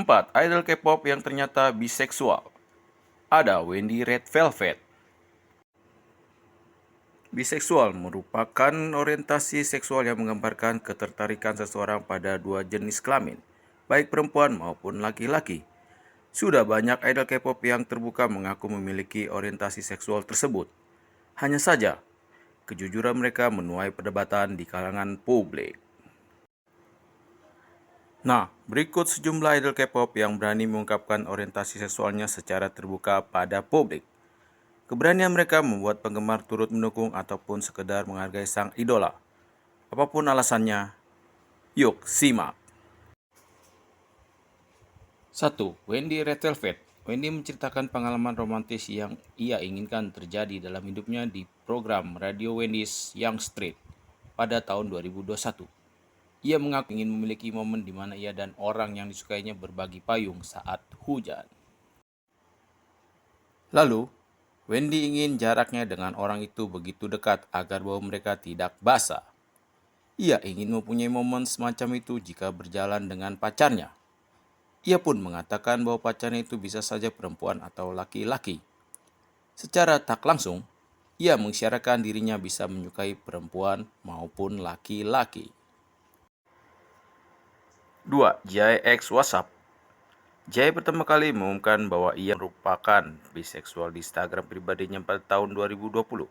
4. Idol K-pop yang ternyata biseksual. Ada Wendy Red Velvet. Biseksual merupakan orientasi seksual yang menggambarkan ketertarikan seseorang pada dua jenis kelamin, baik perempuan maupun laki-laki. Sudah banyak idol K-pop yang terbuka mengaku memiliki orientasi seksual tersebut. Hanya saja, kejujuran mereka menuai perdebatan di kalangan publik. Nah, berikut sejumlah idol K-pop yang berani mengungkapkan orientasi seksualnya secara terbuka pada publik. Keberanian mereka membuat penggemar turut mendukung ataupun sekedar menghargai sang idola. Apapun alasannya, yuk simak. 1. Wendy Red Velvet. Wendy menceritakan pengalaman romantis yang ia inginkan terjadi dalam hidupnya di program radio Wendy's Young Street pada tahun 2021. Ia mengaku ingin memiliki momen di mana ia dan orang yang disukainya berbagi payung saat hujan. Lalu, Wendy ingin jaraknya dengan orang itu begitu dekat agar bau mereka tidak basah. Ia ingin mempunyai momen semacam itu jika berjalan dengan pacarnya. Ia pun mengatakan bahwa pacarnya itu bisa saja perempuan atau laki-laki. Secara tak langsung, ia mengisyaratkan dirinya bisa menyukai perempuan maupun laki-laki. 2. Jae X WhatsApp. Jae pertama kali mengumumkan bahwa ia merupakan biseksual di Instagram pribadinya pada tahun 2020.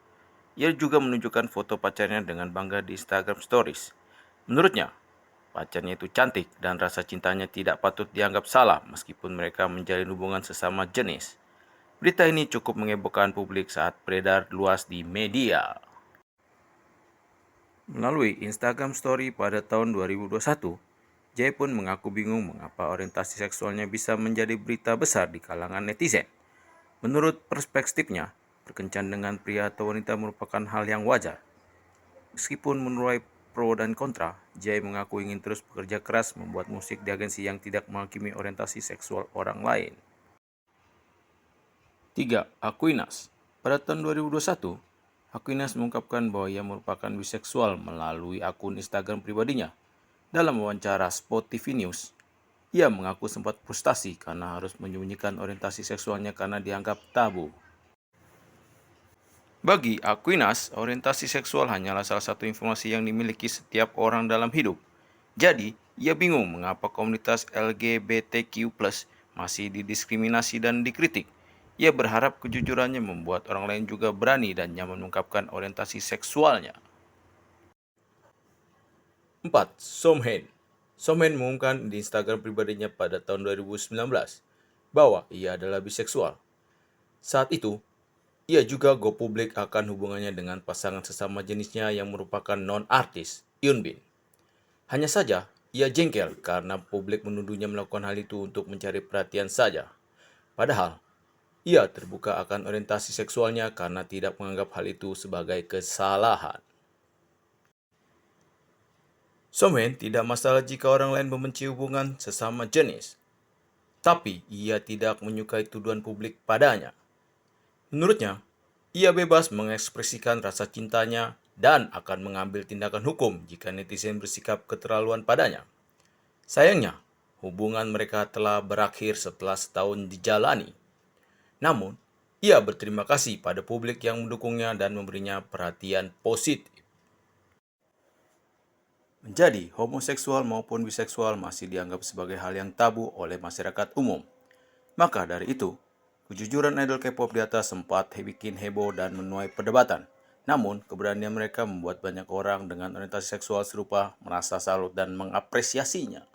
Ia juga menunjukkan foto pacarnya dengan bangga di Instagram Stories. Menurutnya, pacarnya itu cantik dan rasa cintanya tidak patut dianggap salah meskipun mereka menjalin hubungan sesama jenis. Berita ini cukup mengebohkan publik saat beredar luas di media. Melalui Instagram Story pada tahun 2021, Jae pun mengaku bingung mengapa orientasi seksualnya bisa menjadi berita besar di kalangan netizen. Menurut perspektifnya, berkencan dengan pria atau wanita merupakan hal yang wajar. Meskipun menuai pro dan kontra, Jae mengaku ingin terus bekerja keras membuat musik di agensi yang tidak menghakimi orientasi seksual orang lain. 3. Aquinas. Pada tahun 2021, Aquinas mengungkapkan bahwa ia merupakan biseksual melalui akun Instagram pribadinya. Dalam wawancara Spot TV News, ia mengaku sempat frustasi karena harus menyembunyikan orientasi seksualnya karena dianggap tabu. Bagi Aquinas, orientasi seksual hanyalah salah satu informasi yang dimiliki setiap orang dalam hidup. Jadi, ia bingung mengapa komunitas LGBTQ+ masih didiskriminasi dan dikritik. Ia berharap kejujurannya membuat orang lain juga berani dan nyaman mengungkapkan orientasi seksualnya. 4. Somhaen. Somhaen mengumumkan di Instagram pribadinya pada tahun 2019 bahwa ia adalah biseksual. Saat itu, ia juga go publik akan hubungannya dengan pasangan sesama jenisnya yang merupakan non-artis, Hyunbin. Hanya saja, ia jengkel karena publik menuduhnya melakukan hal itu untuk mencari perhatian saja. Padahal, ia terbuka akan orientasi seksualnya karena tidak menganggap hal itu sebagai kesalahan. Somhaen tidak masalah jika orang lain membenci hubungan sesama jenis, tapi ia tidak menyukai tuduhan publik padanya. Menurutnya, ia bebas mengekspresikan rasa cintanya dan akan mengambil tindakan hukum jika netizen bersikap keterlaluan padanya. Sayangnya, hubungan mereka telah berakhir setelah setahun dijalani. Namun, ia berterima kasih pada publik yang mendukungnya dan memberinya perhatian positif. Menjadi homoseksual maupun biseksual masih dianggap sebagai hal yang tabu oleh masyarakat umum. Maka dari itu, kejujuran idol K-pop di atas sempat bikin heboh dan menuai perdebatan. Namun, keberanian mereka membuat banyak orang dengan orientasi seksual serupa merasa salut dan mengapresiasinya.